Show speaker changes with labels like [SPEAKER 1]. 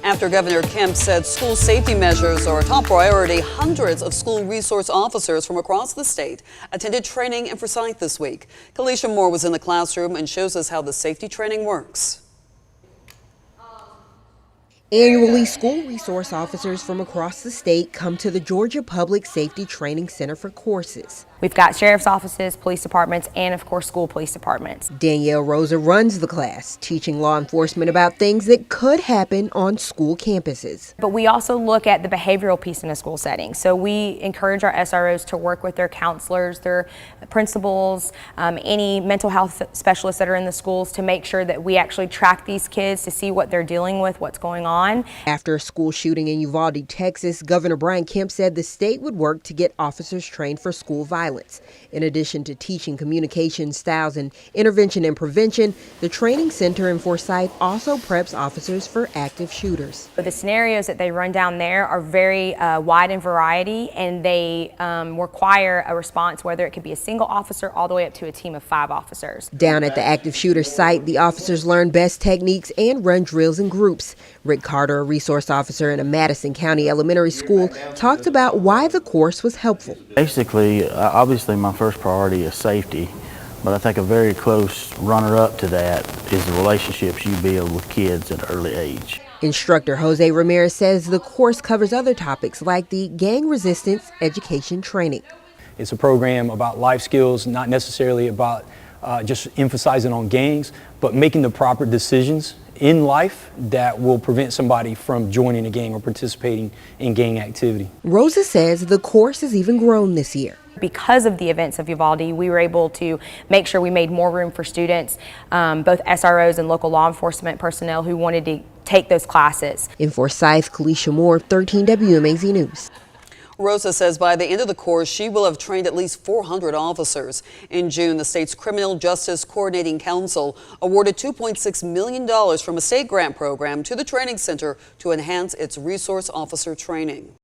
[SPEAKER 1] After Governor Kemp said school safety measures are a top priority, hundreds of school resource officers from across the state attended training in Forsyth this week. Kalisha Moore was in the classroom and shows us how the safety training works.
[SPEAKER 2] Annually, school resource officers from across the state come to the Georgia Public Safety Training Center for courses.
[SPEAKER 3] We've got sheriff's offices, police departments, and of course school police departments.
[SPEAKER 2] Danielle Rosa runs the class, teaching law enforcement about things that could happen on school campuses.
[SPEAKER 3] But we also look at the behavioral piece in a school setting. So we encourage our SROs to work with their counselors, their principals, any mental health specialists that are in the schools to make sure that we actually track these kids to see what they're dealing with, what's going on.
[SPEAKER 2] After a school shooting in Uvalde, Texas, Governor Brian Kemp said the state would work to get officers trained for school violence. In addition to teaching communication styles and intervention and prevention, the training center in Forsyth also preps officers for active shooters.
[SPEAKER 3] The scenarios that they run down there are very wide in variety, and they require a response, whether it could be a single officer all the way up to a team of 5 officers.
[SPEAKER 2] Down at the active shooter site, the officers learn best techniques and run drills in groups. Rick Carter, a resource officer in a Madison County elementary school, talked about why the course was helpful.
[SPEAKER 4] Basically, obviously my first priority is safety, but I think a very close runner-up to that is the relationships you build with kids at an early age.
[SPEAKER 2] Instructor Jose Ramirez says the course covers other topics like the gang resistance education training.
[SPEAKER 5] It's a program about life skills, not necessarily about just emphasizing on gangs, but making the proper decisions in life that will prevent somebody from joining a gang or participating in gang activity.
[SPEAKER 2] Rosa says the course has even grown this year.
[SPEAKER 3] Because of the events of Uvalde, we were able to make sure we made more room for students, both SROs and local law enforcement personnel who wanted to take those classes.
[SPEAKER 2] In Forsyth, Kalisha Moore, 13 WMAZ News.
[SPEAKER 1] Rosa says by the end of the course, she will have trained at least 400 officers. In June, the state's Criminal Justice Coordinating Council awarded $2.6 million from a state grant program to the training center to enhance its resource officer training.